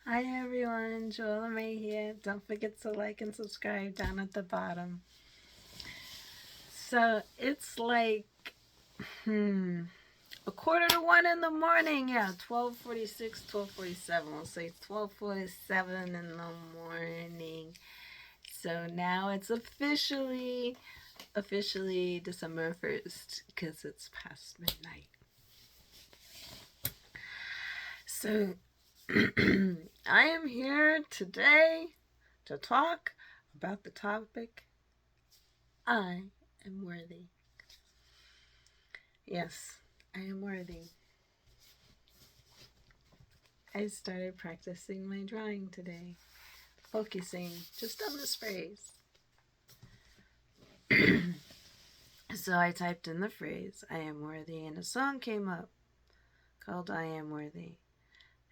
Hi everyone, Joella May here. Don't forget to like and subscribe down at the bottom. So it's like a quarter to 1 in the morning. Yeah, 12:46, 12:47. We'll say 12:47 in the morning. So now it's officially December 1st because it's past midnight. So I am here today to talk about the topic I am worthy. Yes, I am worthy. I started practicing my drawing today, focusing just on this phrase. So I typed in the phrase, I am worthy, and a song came up called I Am Worthy.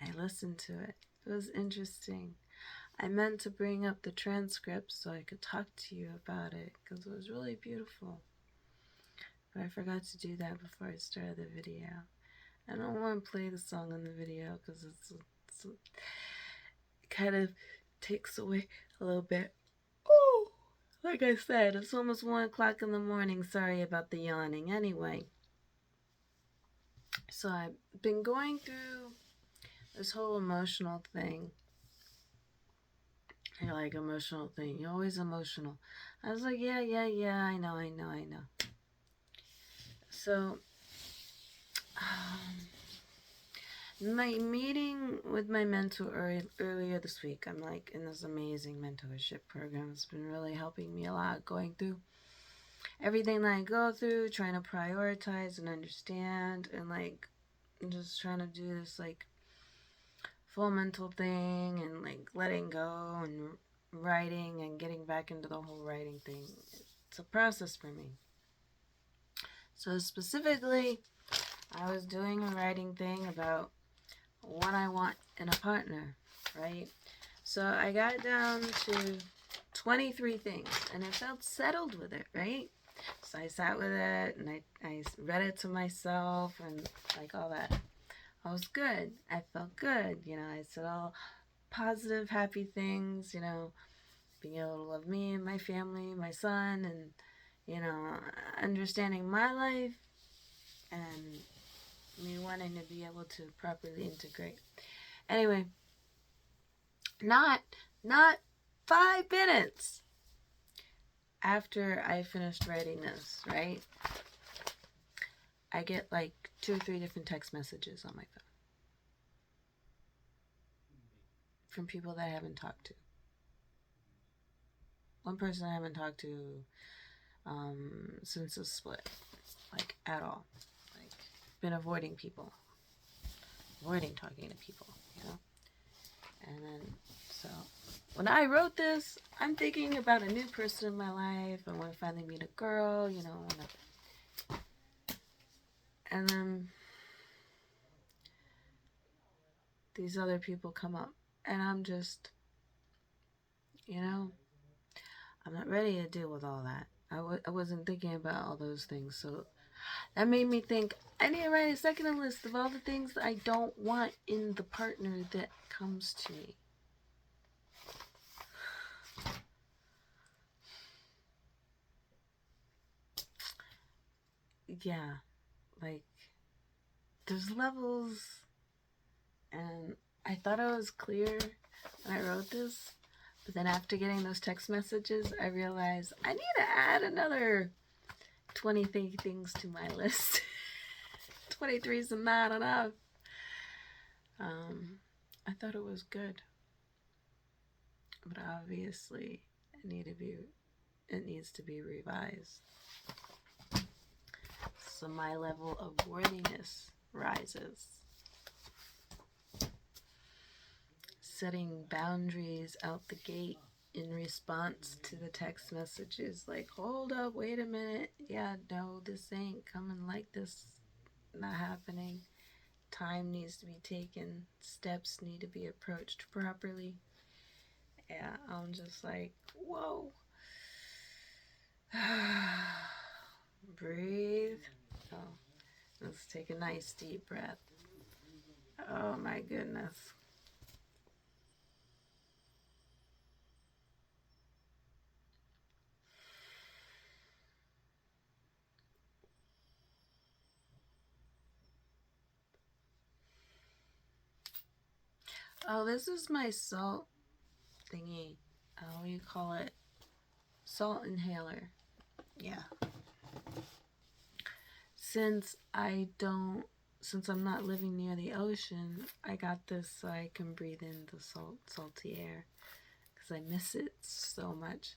I listened to it. It was interesting. I meant to bring up the transcript so I could talk to you about it because it was really beautiful. But I forgot to do that before I started the video. I don't want to play the song in the video because it kind of takes away a little bit. Oh, like I said, it's almost 1 o'clock in the morning. Sorry about the yawning. Anyway, so I've been going through this whole emotional thing. You're like, emotional thing. You're always emotional. I was like, yeah, I know. So, my meeting with my mentor earlier this week, I'm like in this amazing mentorship program. It's been really helping me a lot going through everything that I go through, trying to prioritize and understand, and like just trying to do this like full mental thing and like letting go and writing and getting back into the whole writing thing. It's a process for me. So specifically, I was doing a writing thing about what I want in a partner, right? So I got down to 23 things and I felt settled with it, right? So I sat with it and I read it to myself and like all that. I was good. I felt good. I said all positive, happy things, being able to love me and my family, my son, and, understanding my life and me wanting to be able to properly integrate. Anyway, not 5 minutes after I finished writing this, right? I get like 2 or 3 different text messages on my phone from people that I haven't talked to. One person I haven't talked to since the split, like at all. Like, been avoiding people, avoiding talking to people, And then, so when I wrote this, I'm thinking about a new person in my life. I want to finally meet a girl, and then these other people come up, and I'm just, I'm not ready to deal with all that. I wasn't thinking about all those things, so that made me think I need to write a second list of all the things that I don't want in the partner that comes to me. Yeah, like there's levels, and I thought I was clear when I wrote this, but then after getting those text messages, I realized I need to add another 23 things to my list. 23 is not enough. I thought it was good, but obviously it needs to be revised. So my level of worthiness rises. Setting boundaries out the gate in response to the text messages like, hold up, wait a minute. Yeah, no, this ain't coming like this. Not happening. Time needs to be taken. Steps need to be approached properly. Yeah, I'm just like, whoa. Breathe. Oh, let's take a nice deep breath. Oh my goodness. Oh, this is my salt thingy. What do you call it? Salt inhaler. Yeah. Since I'm not living near the ocean, I got this so I can breathe in the salty air because I miss it so much.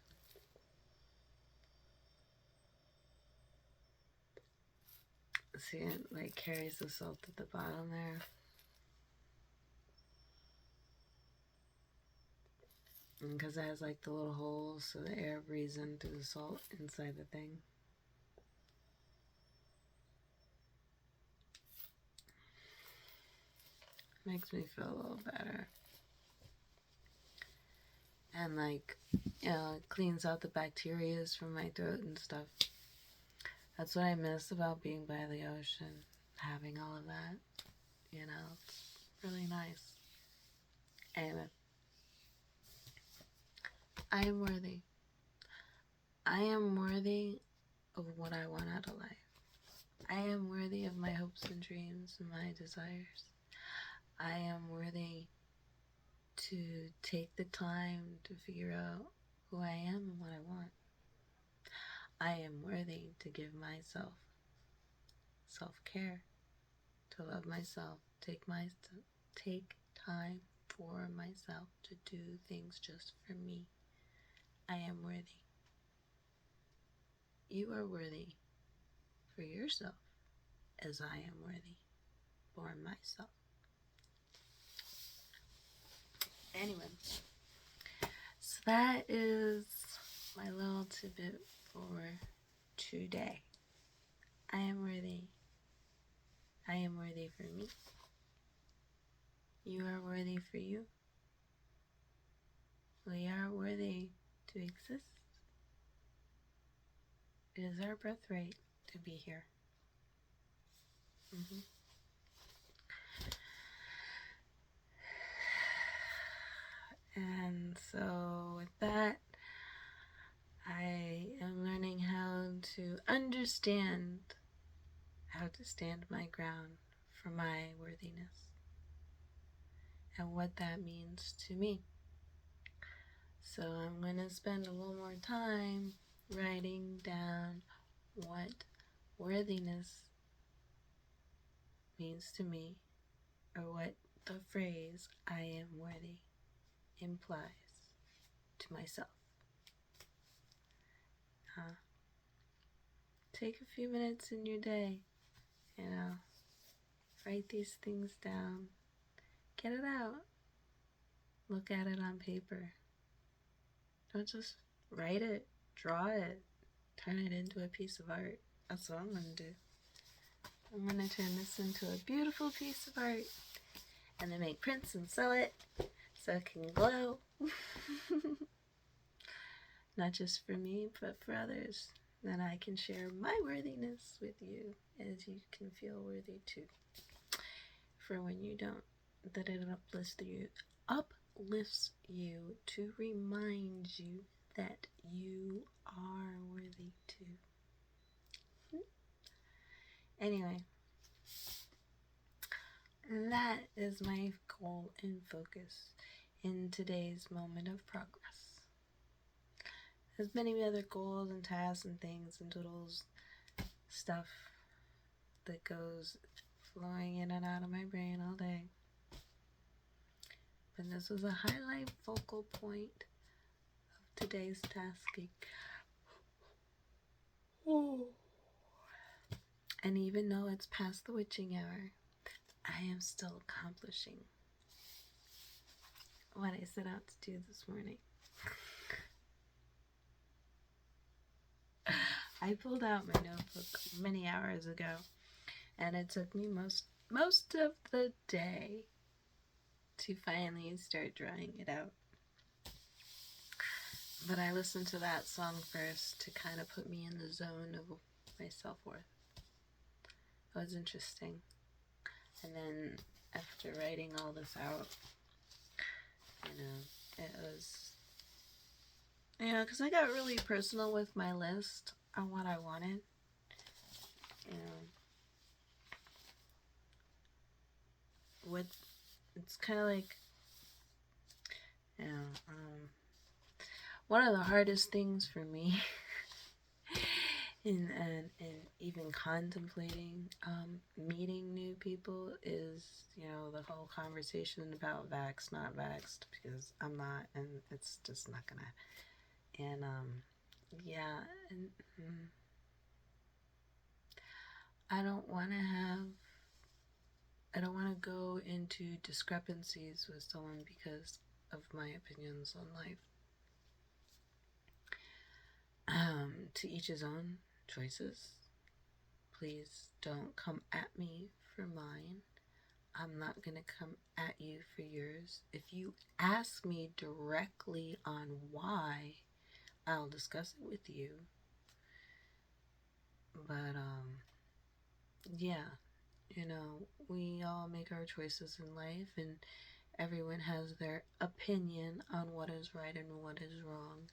See, it like carries the salt at the bottom there. Because it has like the little holes so the air breathes in through the salt inside the thing. Makes me feel a little better. And like, it cleans out the bacteria from my throat and stuff. That's what I miss about being by the ocean. Having all of that. It's really nice. Anyway. I am worthy. I am worthy of what I want out of life. I am worthy of my hopes and dreams and my desires. I am worthy to take the time to figure out who I am and what I want. I am worthy to give myself self-care, to love myself, take time for myself, to do things just for me. I am worthy. You are worthy for yourself as I am worthy for myself. Anyway, so that is my little tidbit for today. I am worthy. I am worthy for me. You are worthy for you. We are worthy to exist. It is our birthright to be here. And so with that, I am learning how to understand how to stand my ground for my worthiness and what that means to me. So I'm going to spend a little more time writing down what worthiness means to me, or what the phrase I am worthy implies to myself. Take a few minutes in your day, write these things down, get it out, look at it on paper. Don't just write it, draw it, turn it into a piece of art. That's what I'm going to do. I'm going to turn this into a beautiful piece of art and then make prints and sell it so it can glow. Not just for me, but for others. Then I can share my worthiness with you as you can feel worthy too. For when you don't, that it uplifts you to remind you that you are worthy too. Anyway, that is my goal and focus in today's moment of progress. There's many other goals and tasks and things and doodles stuff that goes flowing in and out of my brain all day. But this was a highlight focal point of today's tasking. Oh. And even though it's past the witching hour, I am still accomplishing what I set out to do this morning. I pulled out my notebook many hours ago, and it took me most of the day to finally start drawing it out. But I listened to that song first to kind of put me in the zone of my self-worth. It was interesting. And then after writing all this out, it was, because I got really personal with my list on what I wanted. It's kind of like Yeah. One of the hardest things for me in even contemplating meeting new people is, the whole conversation about vax, not vaxxed, because I'm not, and it's just not gonna. And yeah, and I don't want to have. I don't want to go into discrepancies with someone because of my opinions on life. To each his own choices. Please don't come at me for mine. I'm not going to come at you for yours. If you ask me directly on why, I'll discuss it with you. But, yeah, we all make our choices in life, and everyone has their opinion on what is right and what is wrong.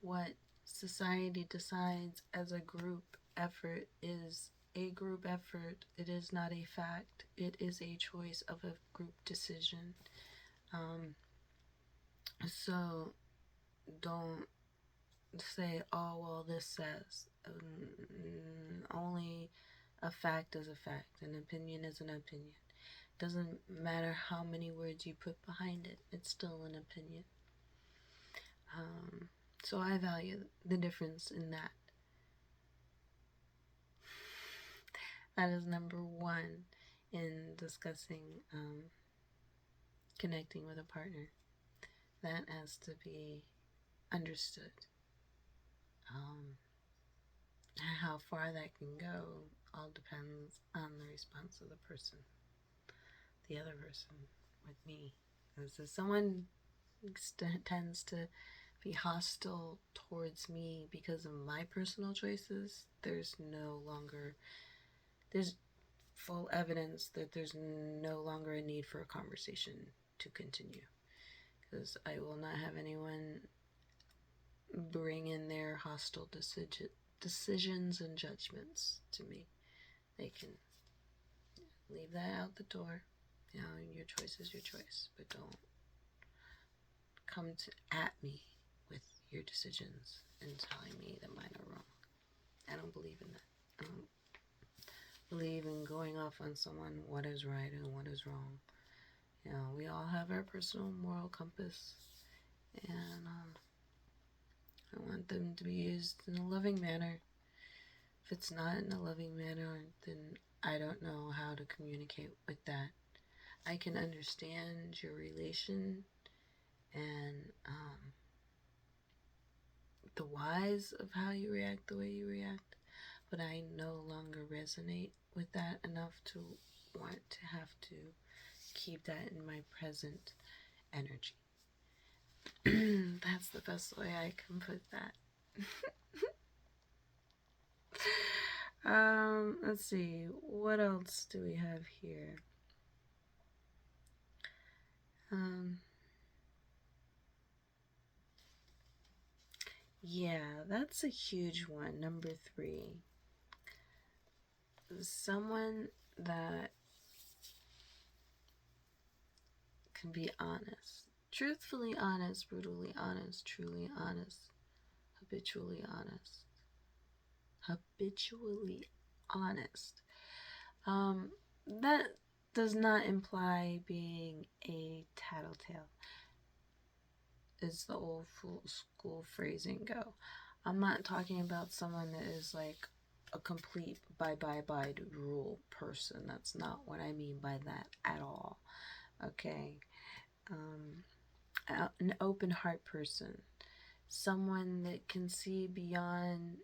What society decides as a group effort is a group effort. It is not a fact. It is a choice of a group decision. So don't say, oh, well, this says. Only a fact is a fact. An opinion is an opinion. Doesn't matter how many words you put behind it, it's still an opinion. So I value the difference in that. That is number one in discussing connecting with a partner. That has to be understood. How far that can go all depends on the response of the person, the other person, with me. Because if someone tends to be hostile towards me because of my personal choices, there's full evidence that there's no longer a need for a conversation to continue. Because I will not have anyone bring in their hostile decisions and judgments to me. They can leave that out the door. Your choice is your choice, but don't come at me with your decisions and telling me that mine are wrong. I don't believe in that. I don't believe in going off on someone what is right and what is wrong. We all have our personal moral compass, and I want them to be used in a loving manner. If it's not in a loving manner, then I don't know how to communicate with that. I can understand your relation and the whys of how you react the way you react, but I no longer resonate with that enough to want to have to keep that in my present energy. That's the best way I can put that. Let's see, what else do we have here? Yeah, that's a huge one. Number 3. Someone that can be honest. Truthfully honest, brutally honest, truly honest, habitually honest. Habitually honest. That does not imply being a tattletale. Is the old school phrasing go. I'm not talking about someone that is like a complete bye rule person. That's not what I mean by that at all. Okay. An open heart person. Someone that can see beyond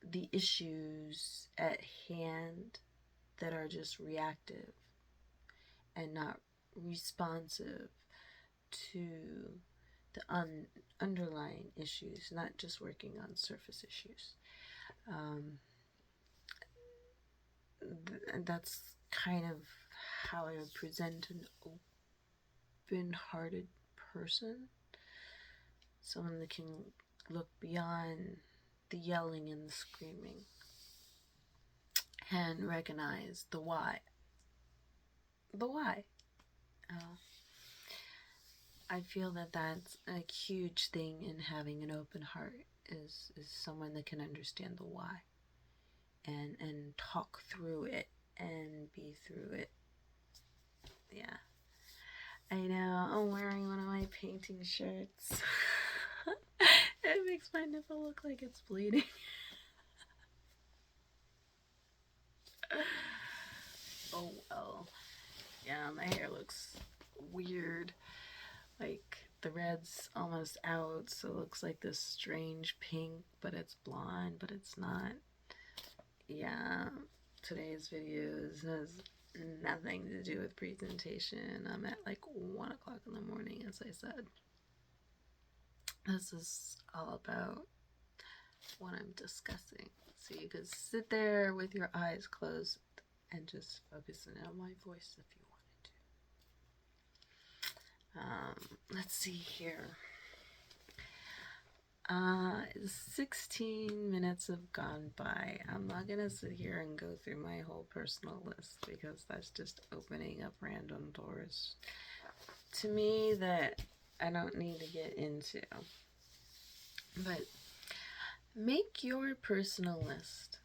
the issues at hand that are just reactive and not responsive to the underlying issues, not just working on surface issues. That's kind of how I would present an open-hearted person. Someone that can look beyond the yelling and the screaming and recognize the why. The why. I feel that that's a huge thing in having an open heart is someone that can understand the why and talk through it and be through it. Yeah. I know. I'm wearing one of my painting shirts. It makes my nipple look like it's bleeding. Oh well. Yeah, my hair looks weird. Like the red's almost out, so it looks like this strange pink, but it's blonde, but it's not. Yeah, today's video has nothing to do with presentation. I'm at like 1 o'clock in the morning, as I said. This is all about what I'm discussing. So you could sit there with your eyes closed and just focus in on my voice if you wanted to. Let's see here. 16 minutes have gone by. I'm not gonna sit here and go through my whole personal list because that's just opening up random doors to me that I don't need to get into. But make your personal list.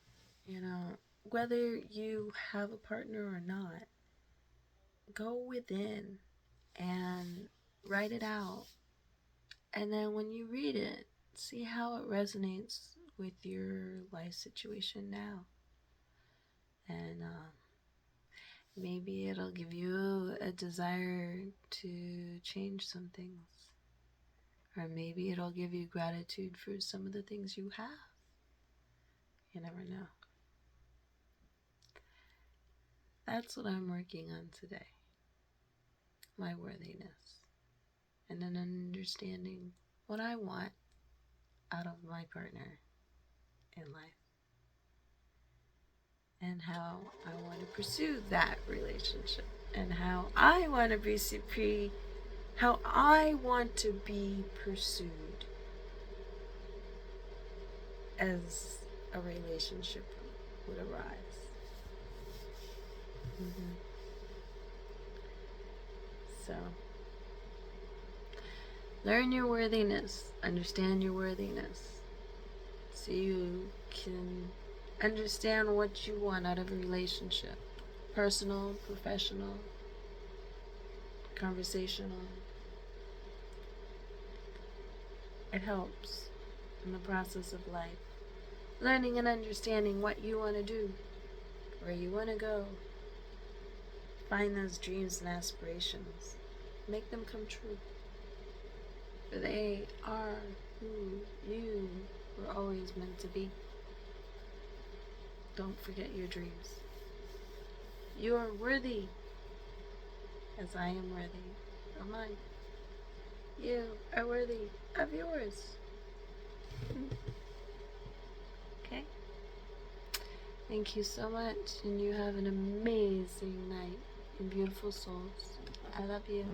You know, whether you have a partner or not, go within and write it out. And then when you read it, see how it resonates with your life situation now. And maybe it'll give you a desire to change some things. Or maybe it'll give you gratitude for some of the things you have. You never know. That's what I'm working on today. My worthiness. And then understanding what I want out of my partner in life. And how I want to pursue that relationship. And how I want to be how I want to be pursued as a relationship would arise. So, learn your worthiness, understand your worthiness, so you can understand what you want out of a relationship. Personal, professional, conversational. It helps in the process of life. Learning and understanding what you want to do, where you want to go. Find those dreams and aspirations. Make them come true. For they are who you were always meant to be. Don't forget your dreams. You are worthy, as I am worthy of mine. You are worthy of yours. Okay? Thank you so much, and you have an amazing night, and beautiful souls. I love you.